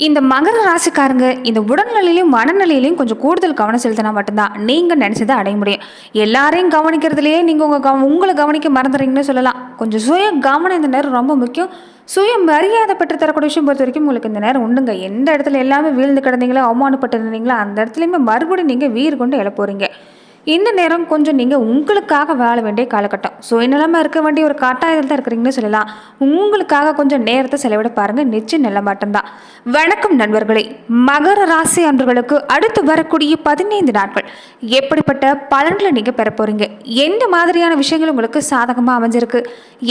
இந்த மகர ராசிக்காரங்க இந்த உடல்நிலையிலும் மனநிலையிலையும் கொஞ்சம் கூடுதல் கவனம் செலுத்தினா மட்டும்தான் நீங்கள் நினச்சதை அடைய முடியும். எல்லாரையும் கவனிக்கிறதுலையே நீங்கள் உங்களை கவனிக்க மறந்துடுறீங்கன்னு சொல்லலாம். கொஞ்சம் சுய கவனம் இந்த நேரம் ரொம்ப முக்கியம். சுய மரியாதை பெற்று தரக்கூடிய விஷயம் பொறுத்த வரைக்கும் உங்களுக்கு இந்த நேரம் உண்டுங்க. எந்த இடத்துல எல்லாமே வீழ்ந்து கிடந்தீங்களோ, அவமானப்பட்டு இருந்தீங்களோ, அந்த இடத்துலையுமே மறுபடியும் நீங்கள் வீறு கொண்டு எழ போகிறீங்க. இந்த நேரம் கொஞ்சம் நீங்கள் உங்களுக்காக வாழ வேண்டிய காலகட்டம். சுயநலமாக இருக்க வேண்டிய ஒரு கட்டாயத்தில் தான் இருக்கிறீங்கன்னு சொல்லலாம். உங்களுக்காக கொஞ்சம் நேரத்தை செலவிட பாருங்கள், நிச்சயம் நல்ல மாட்டம்தான். வணக்கம் நண்பர்களே. மகர ராசி அன்பர்களுக்கு அடுத்து வரக்கூடிய 15 நாட்கள் எப்படிப்பட்ட பலன்களை நீங்கள் பெற போகிறீங்க, எந்த மாதிரியான விஷயங்கள் உங்களுக்கு சாதகமாக அமைஞ்சிருக்கு,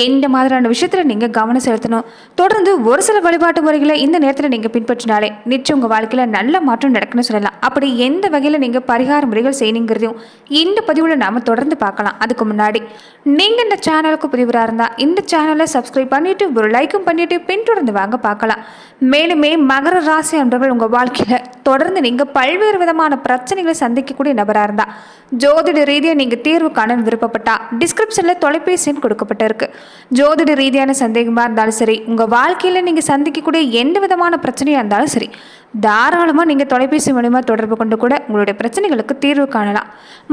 எந்த மாதிரியான விஷயத்தில் நீங்கள் கவனம் செலுத்தணும், தொடர்ந்து ஒரு சில வழிபாட்டு முறைகளை இந்த நேரத்தில் நீங்கள் பின்பற்றினாலே நிச்சயம் உங்கள் வாழ்க்கையில் நல்ல மாற்றம் நடக்குன்னு சொல்லலாம். அப்படி எந்த வகையில் நீங்கள் பரிகார முறைகள் செய்யணுங்கிறதையும் இந்த பதிவில் நாம தொடர்ந்து பார்க்கலாம். அதுக்கு முன்னாடி நீங்க இந்த சேனலுக்கு புதிவராக இருந்தால் இந்த சேனலை சப்ஸ்கிரைப் பண்ணிட்டு ஒரு லைக்கும் பண்ணிட்டு பின்தொடர்ந்து வாங்க பார்க்கலாம். மேலுமே மகர ராசி அன்பர்கள் உங்கள் வாழ்க்கையில் தொடர்ந்து நீங்கள் பல்வேறு விதமான பிரச்சனைகளை சந்திக்கக்கூடிய நபராக இருந்தால், ஜோதிட ரீதியாக நீங்கள் தீர்வு காண விருப்பப்பட்டா டிஸ்கிரிப்ஷனில் தொலைபேசி எண் கொடுக்கப்பட்டிருக்கு. ஜோதிட ரீதியான சந்தேகமாக இருந்தாலும் சரி, உங்கள் வாழ்க்கையில் நீங்கள் சந்திக்கக்கூடிய எந்த விதமான பிரச்சனையாக இருந்தாலும் சரி, தாராளமாக நீங்கள் தொலைபேசி மூலமாக தொடர்பு கொண்டு கூட உங்களுடைய பிரச்சனைகளுக்கு தீர்வு காணலாம்.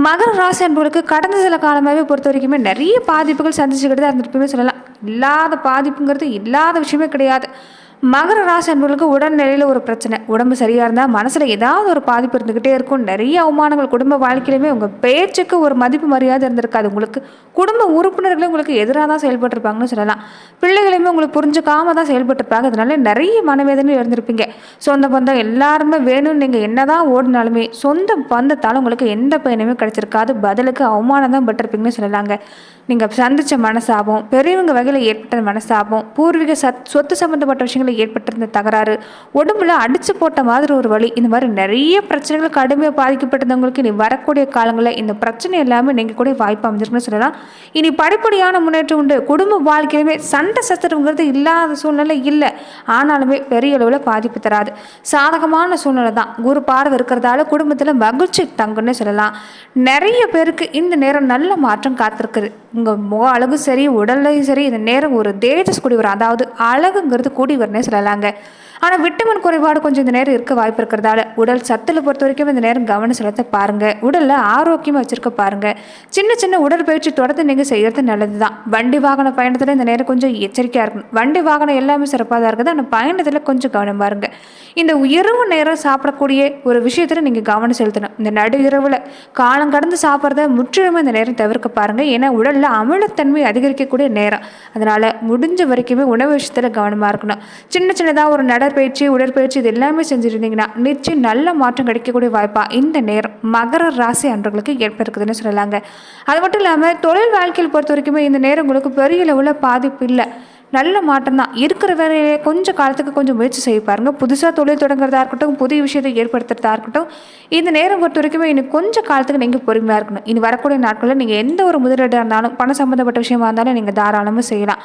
மகர ராசி அன்பர்களுக்கு கடந்த சில காலமாகவே பொறுத்த வரைக்குமே நிறைய பாதிப்புகள் சந்திச்சுக்கிட்டு தான் இருந்திருப்பேன்னு சொல்லலாம். இல்லாத பாதிப்புங்கிறது இல்லாத விஷயமே கிடையாது. மகர ராசி அன்பர்களுக்கு உடல்நிலையில் ஒரு பிரச்சனை, உடம்பு சரியாக இருந்தால் மனசில் ஏதாவது ஒரு பாதிப்பு இருந்துக்கிட்டே இருக்கும். நிறைய அவமானங்கள் குடும்ப வாழ்க்கையிலுமே உங்கள் பேச்சுக்கு ஒரு மதிப்பு மரியாதை இருந்திருக்காது. உங்களுக்கு குடும்ப உறுப்பினர்களும் உங்களுக்கு எதிராக தான் செயல்பட்டுருப்பாங்கன்னு சொல்லலாம். பிள்ளைகளையுமே உங்களுக்கு புரிஞ்சுக்காம தான் செயல்பட்டுருப்பாங்க. அதனால நிறைய மனவேதனை இருந்திருப்பீங்க. சொந்த பந்தம் எல்லாருமே வேணும்னு நீங்கள் என்னதான் ஓடினாலுமே சொந்த பந்தத்தால் உங்களுக்கு எந்த பயனுமே கிடைச்சிருக்காது. பதிலுக்கு அவமானம் தான் பட்டிருப்பீங்கன்னு சொல்லலாங்க. நீங்கள் சந்தித்த மனசாபம், பெரியவங்க வகையில் ஏற்பட்ட மனசாபம், பூர்வீக சொத்து சம்மந்தப்பட்ட விஷயங்களை ஏற்பட்டிருந்த தகராறு, உடம்புல அடிச்சு போட்ட மாதிரி ஒரு வலி, இந்த மாதிரி நிறைய பிரச்சனைகள் கடுமையாக பாதிக்கப்பட்டிருந்தவங்களுக்கு இனி வரக்கூடிய காலங்களில் இந்த பிரச்சனை எல்லாமே நீங்கள் கூட வாய்ப்பு அமைஞ்சிருக்குன்னு சொல்லலாம். இனி படிப்படியான முன்னேற்றம் உண்டு. குடும்ப வாழ்க்கையிலுமே சண்டை சச்சரவுங்கிறது இல்லாத சூழ்நிலை இல்லை. ஆனாலுமே பெரிய அளவில் பாதிப்பு தராது. சாதகமான சூழ்நிலை தான். குரு பார்வை இருக்கிறதால குடும்பத்தில் மகிழ்ச்சி தங்குன்னு சொல்லலாம். நிறைய பேருக்கு இந்த நேரம் நல்ல மாற்றம் காத்திருக்குது. உங்கள் முக அழகு சரி, உடல்லையும் சரி, இந்த நேரம் ஒரு தேஜஸ் கூடி வரும். அதாவது அழகுங்கிறது கூடி வரனே சொல்லலாங்க. ஆனால் விட்டமின் குறைபாடு கொஞ்சம் இந்த நேரம் இருக்க வாய்ப்பு இருக்கிறதால உடல் சத்தில் பொறுத்த வரைக்கும் இந்த நேரம் கவனம் செலுத்த பாருங்கள். உடலில் ஆரோக்கியமாக வச்சுருக்க பாருங்கள். சின்ன சின்ன உடற்பயிற்சி தொடர்ந்து நீங்கள் செய்கிறது நல்லது தான். வண்டி வாகன பயணத்தில் இந்த நேரம் கொஞ்சம் எச்சரிக்கையாக இருக்கணும். வண்டி வாகனம் எல்லாமே சிறப்பாக தான் இருக்குது. ஆனால் பயணத்தில் கொஞ்சம் கவனமாக இருங்க. இந்த இரவு நேரம் சாப்பிடக்கூடிய ஒரு விஷயத்தில் நீங்கள் கவனம் செலுத்தணும். இந்த நடு இரவில் காலம் கடந்து சாப்பிட்றத முற்றிலுமே இந்த நேரம் தவிர்க்க பாருங்கள். ஏன்னா உடலில் அமிலத்தன்மை அதிகரிக்கக்கூடிய நேரம். அதனால் முடிஞ்ச வரைக்குமே உணவு விஷயத்தில் கவனமாக இருக்கணும். சின்ன சின்னதாக ஒரு நடைப்பயிற்சி, உடற்பயிற்சி இது எல்லாமே செஞ்சுருந்தீங்கன்னா நிச்சயம் நல்ல மாற்றம் கிடைக்கக்கூடிய வாய்ப்பாக இந்த நேரம் மகர ராசி அன்பர்களுக்கு ஏற்பட்டிருக்குதுன்னு சொல்லலாங்க. அது மட்டும் இல்லாமல் தொழில் வாழ்க்கையில் பொறுத்த வரைக்குமே இந்த நேரம் உங்களுக்கு பெரிய அளவில் பாதிப்பு இல்லை. நல்ல மாற்றம் தான். இருக்கிற வேலையிலே கொஞ்சம் காலத்துக்கு கொஞ்சம் முயற்சி செய்ய பாருங்க. புதுசாக தொழில் தொடங்குறதா இருக்கட்டும், புதிய விஷயத்தை ஏற்படுத்துறதா இருக்கட்டும், இந்த நேரம் பொறுத்த வரைக்குமே இன்னும் கொஞ்சம் காலத்துக்கு நீங்கள் பொறுமையாக இருக்கணும். இனி வரக்கூடிய நாட்களில் நீங்கள் எந்த ஒரு முதலீடாக இருந்தாலும், பணம் சம்மந்தப்பட்ட விஷயமா இருந்தாலும் நீங்கள் தாராளமாக செய்யலாம்.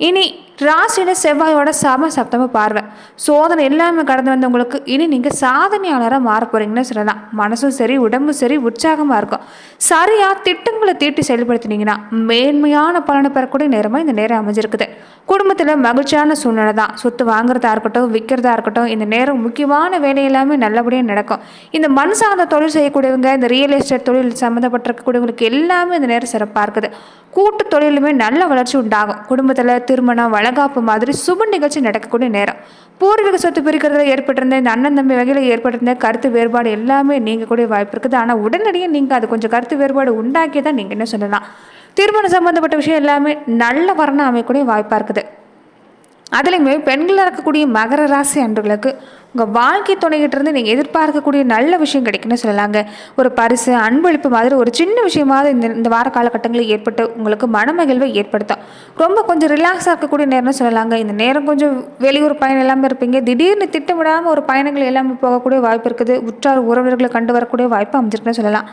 இனி ராசியில் செவ்வாயோட சப்தம பார்வை, சோதனை எல்லாமே கடந்து வந்தவங்களுக்கு இனி நீங்கள் சாதனையாளராக மாற போகிறீங்கன்னு சொல்லலாம். மனசும் சரி, உடம்பும் சரி உற்சாகமாக இருக்கும். சரியாக திட்டங்களை தீட்டி செயல்படுத்தினீங்கன்னா மேன்மையான பலனை பெறக்கூடிய நேரமாக இந்த நேரம் அமைஞ்சிருக்குது. குடும்பத்தில் மகிழ்ச்சியான சூழ்நிலை தான். சொத்து வாங்குறதா இருக்கட்டும், விற்கிறதா இருக்கட்டும், இந்த நேரம் முக்கியமான வேலை எல்லாமே நல்லபடியாக நடக்கும். இந்த மண் சார்ந்த தொழில் செய்யக்கூடியவங்க, இந்த ரியல் எஸ்டேட் தொழில் சம்மந்தப்பட்டிருக்கக்கூடியவங்களுக்கு எல்லாமே இந்த நேரம் சிறப்பாக இருக்குது. கூட்டு தொழிலுமே நல்ல வளர்ச்சி உண்டாகும். குடும்பத்தில் திருமணம், வளகாப்பு மாதிரி சுப நிகழ்ச்சி நடக்கக்கூடிய நேரம். பூர்வீக சொத்து பிரிக்கிறதுல ஏற்பட்டிருந்த இந்த அண்ணன் தம்பி வகையில் ஏற்பட்டிருந்த கருத்து வேறுபாடு எல்லாமே நீங்கள் கூட வாய்ப்பு இருக்குது. ஆனால் உடனடியாக நீங்கள் அது கொஞ்சம் கருத்து வேறுபாடு உண்டாக்கி தான் நீங்கள் என்ன சொல்லலாம். திருமணம் சம்மந்தப்பட்ட விஷயம் எல்லாமே நல்ல வரணம் அமையக்கூடிய வாய்ப்பாக இருக்குது. அதுலேயுமே பெண்களாக இருக்கக்கூடிய மகர ராசி அன்பர்களுக்கு உங்கள் வாழ்க்கை துணைகிட்டிருந்து நீங்கள் எதிர்பார்க்கக்கூடிய நல்ல விஷயம் கிடைக்குன்னு சொல்லலாங்க. ஒரு பரிசு, அன்பளிப்பு மாதிரி ஒரு சின்ன விஷயமாவது இந்த வார காலகட்டங்களில் ஏற்பட்டு உங்களுக்கு மனமகிழ்வை ஏற்படுத்தும். ரொம்ப கொஞ்சம் ரிலாக்ஸாக இருக்கக்கூடிய நேரம்னு சொல்லலாங்க. இந்த நேரம் கொஞ்சம் வெளியூர் பயணம் எல்லாமே இருப்பீங்க. திடீர்னு திட்டமிடாமல் ஒரு பயணங்கள் எல்லாமே போகக்கூடிய வாய்ப்பு இருக்குது. உற்றார் உறவினர்களை கண்டு வரக்கூடிய வாய்ப்பு அமைஞ்சிருக்குன்னு சொல்லலாம்.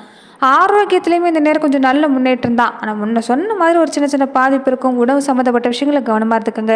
ஆரோக்கியத்துலேயுமே இந்த நேரம் கொஞ்சம் நல்ல முன்னேற்றம் தான். ஆனால் முன்ன சொன்ன மாதிரி ஒரு சின்ன சின்ன பாதிப்பு இருக்கும். உணவு சம்மந்தப்பட்ட விஷயங்களை கவனமாக இருந்துக்குங்க.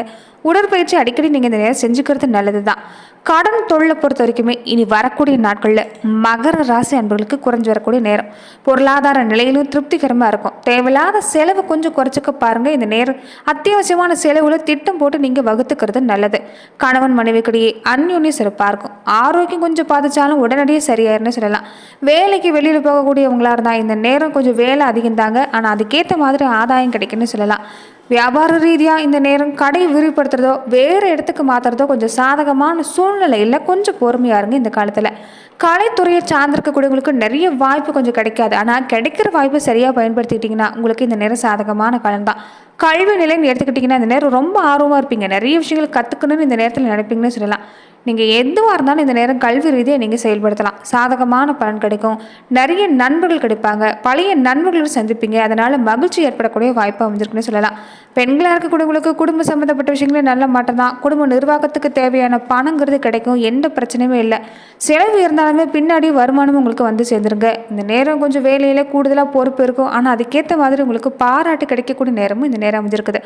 உடற்பயிற்சி அடிக்கடி நீங்கள் இந்த நேரம் செஞ்சுக்கிறது நல்லது தான். கடன் தொழிலை பொறுத்த வரைக்குமே இனி வரக்கூடிய நாட்களில் மகர ராசி அன்பர்களுக்கு குறைஞ்சி வரக்கூடிய நேரம். பொருளாதார நிலையிலும் திருப்திகரமாக இருக்கும். தேவையில்லாத செலவு கொஞ்சம் குறைச்சிக்க பாருங்கள். இந்த நேரம் அத்தியாவசியமான செலவுகளை திட்டம் போட்டு நீங்கள் வகுத்துக்கிறது நல்லது. கணவன் மனைவிக்கிடையே அந்யோன்யம் சிறப்பாக இருக்கும். ஆரோக்கியம் கொஞ்சம் பாதிச்சாலும் உடனடியே சரியாயிருன்னு சொல்லலாம். வேலைக்கு வெளியில் போகக்கூடியவங்களா இருந்தால் இந்த நேரம் கொஞ்சம் வேலை அதிகம் தாங்க, ஆனால் அதுக்கேற்ற மாதிரி ஆதாயம் கிடைக்குன்னு சொல்லலாம். வியாபார ரீதியாக இந்த நேரம் கடை விரிவுபடுத்துறதோ வேறு இடத்துக்கு மாற்றுறதோ கொஞ்சம் சாதகமான சூழ்நிலையில் கொஞ்சம் பொறுமையாக இருங்க. இந்த காலத்தில் கலைத்துறையை சார்ந்திருக்கக்கூடியவங்களுக்கு நிறைய வாய்ப்பு கொஞ்சம் கிடைக்காது, ஆனால் கிடைக்கிற வாய்ப்பை சரியாக பயன்படுத்திக்கிட்டிங்கன்னா உங்களுக்கு இந்த நேரம் சாதகமான காலம் தான். கல்வி நிலைன்னு எடுத்துக்கிட்டிங்கன்னா இந்த நேரம் ரொம்ப ஆர்வமாக இருப்பீங்க. நிறைய விஷயங்கள் கற்றுக்கணும்னு இந்த நேரத்தில் நினைப்பீங்கன்னு சொல்லலாம். நீங்கள் எதுவாக இருந்தாலும் இந்த நேரம் கல்வி ரீதியாக நீங்கள் செயல்படுத்தலாம். சாதகமான பலன் கிடைக்கும். நிறைய நண்பர்கள் கிடைப்பாங்க. பழைய நண்பர்களை சந்திப்பீங்க. அதனால் மகிழ்ச்சி ஏற்படக்கூடிய வாய்ப்பு அமைஞ்சிருக்குன்னு சொல்லலாம். பெண்களாக இருக்கக்கூடியவங்களுக்கு குடும்ப சம்மந்தப்பட்ட விஷயங்களே நல்ல மாற்றம் தான். குடும்ப நிர்வாகத்துக்கு தேவையான பணங்கிறது கிடைக்கும். எந்த பிரச்சனையுமே இல்லை. செலவு இருந்தாலுமே பின்னாடி வருமானம் உங்களுக்கு வந்து சேர்ந்துருங்க. இந்த நேரம் கொஞ்சம் வேலையில் கூடுதலாக பொறுப்பு இருக்கும், ஆனால் அதுக்கேற்ற மாதிரி உங்களுக்கு பாராட்டு கிடைக்கக்கூடிய நேரமும் இந்த நேரம் அமைஞ்சிருக்குது.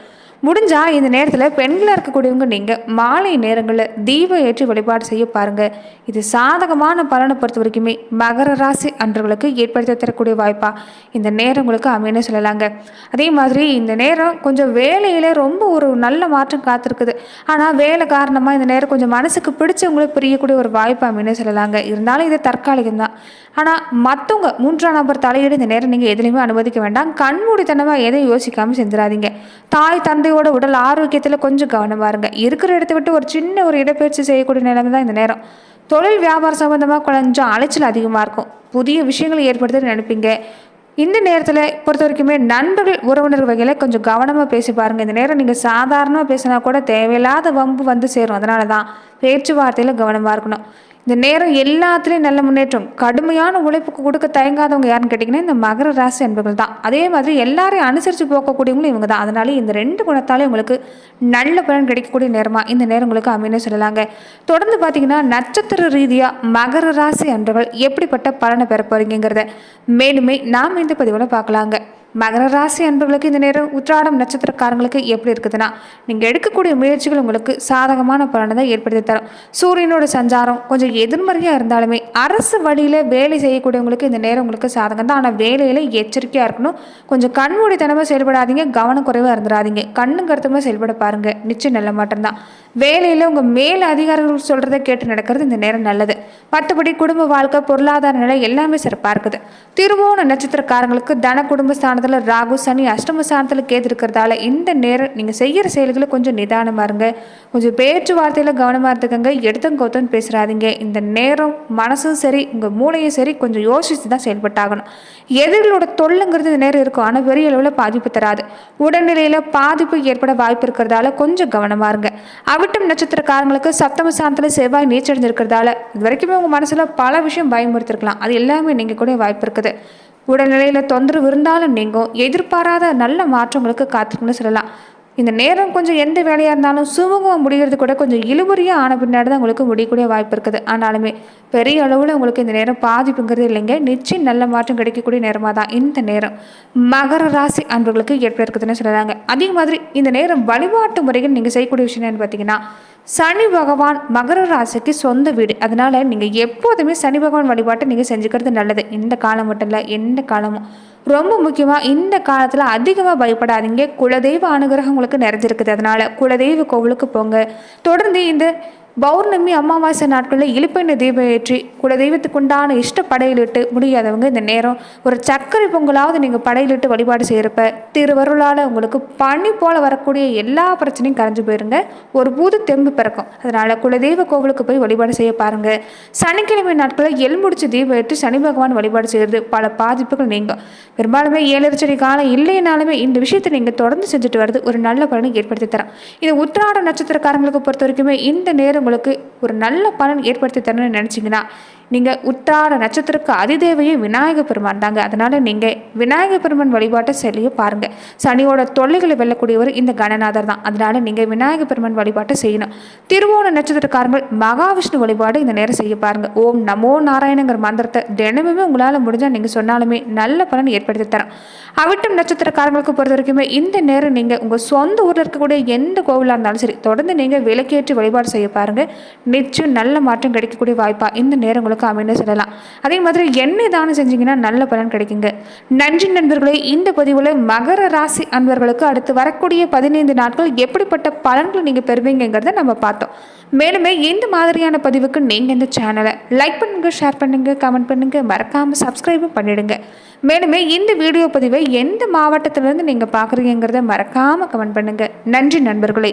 முடிஞ்சால் இந்த நேரத்தில் பெண்களாக இருக்கக்கூடியவங்க நீங்கள் மாலை நேரங்களில் தீபம் ஏற்றி வழிபாடு செய்ய பாருங்கள். இது சாதகமான பலனை பொறுத்த வரைக்குமே மகர ராசி அன்றர்களுக்கு ஏற்படுத்தி தரக்கூடிய வாய்ப்பாக இந்த நேரம் உங்களுக்கு அமையன்னு சொல்லலாங்க. அதே மாதிரி இந்த நேரம் கொஞ்சம் வேலையிலே ரொம்ப ஒரு நல்ல மாற்றம் காத்திருக்குது, ஆனால் வேலை காரணமாக இந்த நேரம் கொஞ்சம் மனசுக்கு பிடிச்சவங்களுக்கு பிரியக்கூடிய ஒரு வாய்ப்பு அமையன்னு சொல்லலாங்க. இருந்தாலும் இது தற்காலிகம் தான். ஆனால் மற்றவங்க மூன்றாம் நபர் தலையீடு இந்த நேரம் நீங்கள் எதுலையுமே அனுமதிக்க வேண்டாம். கண்மூடித்தனமாக எதையும் யோசிக்காமல் செஞ்சிடாதீங்க. தாய் தந்தையோட உடல் ஆரோக்கியத்தில் கொஞ்சம் கவனமாக இருங்க. இருக்கிற இடத்த விட்டு ஒரு சின்ன ஒரு இடப்பெயர்ச்சி செய்யக்கூடிய நிலைமை தான் இந்த நேரம். தொழில் வியாபாரம் சம்மந்தமாக கொஞ்சம் அலைச்சல் அதிகமாக இருக்கும். புதிய விஷயங்களை ஏற்படுத்த நினைப்பீங்க. இந்த நேரத்தில் பொறுத்த வரைக்குமே நண்பர்கள் உறவினர் வகையில் கொஞ்சம் கவனமாக பேசி பாருங்கள். இந்த நேரம் நீங்கள் சாதாரணமாக பேசினா கூட தேவையில்லாத வம்பு வந்து சேரும். அதனால தான் பேச்சுவார்த்தையில் கவனமாக இருக்கணும். இந்த நேரம் எல்லாத்துலேயும் நல்ல முன்னேற்றம். கடுமையான உழைப்புக்கு கொடுக்க தயங்காதவங்க யாருன்னு கேட்டிங்கன்னா இந்த மகர ராசி அன்பர்கள் தான். அதே மாதிரி எல்லாரையும் அனுசரித்து போக்கக்கூடியவங்களும் இவங்க தான். அதனால இந்த ரெண்டு குணத்தாலே உங்களுக்கு நல்ல பலன் கிடைக்கக்கூடிய நேரமாக இந்த நேரம் உங்களுக்கு அமைன்னு சொல்லலாங்க. தொடர்ந்து பார்த்தீங்கன்னா நட்சத்திர ரீதியாக மகர ராசி அன்பர்கள் எப்படிப்பட்ட பலனை பெற போறீங்கிறத மேலுமே நாம் இந்த பதிவில் பார்க்கலாங்க. மகர ராசி அன்பர்களுக்கு இந்த நேரம் உத்திராடம் நட்சத்திரக்காரங்களுக்கு எப்படி இருக்குதுன்னா, நீங்கள் எடுக்கக்கூடிய முயற்சிகள் உங்களுக்கு சாதகமான பலனை தான் ஏற்படுத்தி தரும். சூரியனோட சஞ்சாரம் கொஞ்சம் எதிர்மறையாக இருந்தாலுமே அரசு வழியில் வேலை செய்யக்கூடியவங்களுக்கு இந்த நேரம் உங்களுக்கு சாதகம் தான். ஆனால் வேலையில் எச்சரிக்கையாக இருக்கணும். கொஞ்சம் கண்மூடித்தனமாக செயல்படாதீங்க. கவனக்குறைவாக இருந்துடாதீங்க. கண்ணும் கருத்துமாக செயல்பட பாருங்கள். நிச்சயம் நல்ல மாற்றம் தான். வேலையில் உங்கள் மேல் அதிகாரிகள் சொல்கிறத கேட்டு நடக்கிறது இந்த நேரம் நல்லது. மற்றபடி குடும்ப வாழ்க்கை பொருளாதார நிலை எல்லாமே சிறப்பாக இருக்குது. திருவோண நட்சத்திரக்காரங்களுக்கு தன குடும்ப ஸ்தானத்தில் ராகு சனி அஷ்டம ஸ்தானத்தில் கேது இருக்கிறதால இந்த நேரம் நீங்கள் செய்கிற செயல்களை கொஞ்சம் நிதானமாக இருங்க. கொஞ்சம் பேச்சுவார்த்தையில் கவனமாக இருந்துக்கங்க. எடுத்தங்கோத்தன்னு பேசுகிறாதீங்க. இந்த நேரம் மனசும் சரி உங்கள் மூளையும் சரி கொஞ்சம் யோசித்து தான் செயல்பட்டாகணும். எதிரிகளோட தொல்லைங்கிறது இந்த நேரம் இருக்கும், ஆனால் பெரிய அளவில் பாதிப்பு தராது. உடல்நிலையில் பாதிப்பு ஏற்பட வாய்ப்பு இருக்கிறதால கொஞ்சம் கவனமாக இருங்க. அவிட்டம் நட்சத்திரக்காரங்களுக்கு சப்தம ஸ்தானத்தில் செவ்வாய் நீச்சடைஞ்சிருக்கிறதால இது வரைக்குமே உங்கள் மனசில் பல விஷயம் பயமுறுத்திருக்கலாம். அது எல்லாமே நீங்கள் கூட வாய்ப்பு இருக்குது. உடல்நிலையில் தொந்தரவு இருந்தாலும் நீங்கள் எதிர்பாராத நல்ல மாற்றங்களுக்கு காத்திருக்குன்னு சொல்லலாம். இந்த நேரம் கொஞ்சம் எந்த வேலையாக இருந்தாலும் சுமூகமாக முடிகிறது கூட கொஞ்சம் இழுபறியாக ஆன பின்னாடி தான் உங்களுக்கு முடியக்கூடிய வாய்ப்பு இருக்குது. ஆனாலுமே பெரிய அளவில் உங்களுக்கு இந்த நேரம் பாதிப்புங்கிறது இல்லைங்க. நிச்சயம் நல்ல மாற்றம் கிடைக்கக்கூடிய நேரமாக தான் இந்த நேரம் மகர ராசி அன்பர்களுக்கு ஏற்பட இருக்குதுன்னு சொல்லலாங்க. அதே மாதிரி இந்த நேரம் வழிபாட்டு முறைகள் நீங்கள் செய்யக்கூடிய விஷயம் என்னன்னு பார்த்தீங்கன்னா, சனி பகவான் மகர ராசிக்கு சொந்த வீடு. அதனால் நீங்கள் எப்போதுமே சனி பகவான் வழிபாட்டை நீங்கள் செஞ்சுக்கிறது நல்லது. இந்த காலம் மட்டும் இல்லை, எந்த காலமும். ரொம்ப முக்கியமாக இந்த காலத்தில் அதிகமாக பயப்படாதீங்க. குலதெய்வ அனுகிரகம் உங்களுக்கு நிறைஞ்சிருக்குது. அதனால் குலதெய்வ கோவிலுக்கு போங்க. தொடர்ந்து இந்த பௌர்ணமி அமாவாசை நாட்களில் இழுப்பெண்ணெய் தீபம் ஏற்றி குலதெய்வத்துக்கு உண்டான இஷ்ட படையிலிட்டு முடியாதவங்க இந்த நேரம் ஒரு சர்க்கரை பொங்கலாவது நீங்கள் படையிலிட்டு வழிபாடு செய்கிறப்ப திருவருளால் உங்களுக்கு பனி போல் வரக்கூடிய எல்லா பிரச்சனையும் கரைஞ்சு போயிருங்க. ஒரு புது தெம்பு பிறக்கும். அதனால் குலதெய்வ கோவிலுக்கு போய் வழிபாடு செய்ய பாருங்கள். சனிக்கிழமை நாட்களில் எல்முடிச்சு தீபம் ஏற்றி சனி பகவான் வழிபாடு செய்கிறது பல பாதிப்புகள் நீங்கும். பெரும்பாலுமே 7:30 காலம் இல்லைனாலுமே இந்த விஷயத்தை நீங்கள் தொடர்ந்து செஞ்சுட்டு வர்றது ஒரு நல்ல பலனை ஏற்படுத்தி தரும். இது உத்திராட நட்சத்திரக்காரங்களுக்கு பொறுத்த வரைக்குமே இந்த நேரம் உங்களுக்கு ஒரு நல்ல பலன் ஏற்படுத்தி தரணும்னு நினச்சிங்கன்னா நீங்கள் உத்திராட நட்சத்திரக்கு அதிதேவையே விநாயகர் பெருமான் தாங்க. அதனால் நீங்கள் விநாயகர் பெருமான் வழிபாட்டை செய்ய பாருங்கள். சனியோட தொல்லைகளை வெல்லக்கூடியவர் இந்த கணநாதர் தான். அதனால் நீங்கள் விநாயகர் பெருமான் வழிபாட்டை செய்யணும். திருவோண நட்சத்திரக்காரங்கள் மகாவிஷ்ணு வழிபாடு இந்த நேரம் செய்ய பாருங்கள். ஓம் நமோ நாராயணங்கிற மந்திரத்தை தினமுமே உங்களால் முடிஞ்சால் நீங்கள் சொன்னாலுமே நல்ல பலன் ஏற்படுத்தி தரும். அவிட்டம் நட்சத்திரக்காரங்களுக்கு பொறுத்த வரைக்குமே இந்த நேரம் நீங்கள் உங்கள் சொந்த ஊரில் இருக்கக்கூடிய எந்த கோவிலாக இருந்தாலும் சரி தொடர்ந்து நீங்கள் விளக்கேற்றி வழிபாடு செய்ய பாருங்கள். நிச்சயம் நல்ல மாற்றம் கிடைக்கக்கூடிய வாய்ப்பாக இந்த நேரம் உங்களுக்கு அமைன்னு சொல்லலாம். அதே மாதிரி எண்ணெய் தானம் செஞ்சீங்கன்னா நல்ல பலன் கிடைக்குங்க. நன்றி நண்பர்களே. இந்த பதிவில் மகர ராசி அன்பர்களுக்கு அடுத்து வரக்கூடிய 15 நாட்கள் எப்படிப்பட்ட பலன்களை நீங்கள் பெறுவீங்கிறத நம்ம பார்த்தோம். மேலுமே இந்த மாதிரியான பதிவுக்கு நீங்கள் இந்த சேனலை லைக் பண்ணுங்க, ஷேர் பண்ணுங்க, கமெண்ட் பண்ணுங்க, மறக்காமல் சப்ஸ்கிரைபும் பண்ணிடுங்க. மேலுமே இந்த வீடியோ பதிவை எந்த மாவட்டத்திலேருந்து நீங்கள் பார்க்குறீங்கிறத மறக்காமல் கமெண்ட் பண்ணுங்க. நன்றி நண்பர்களே.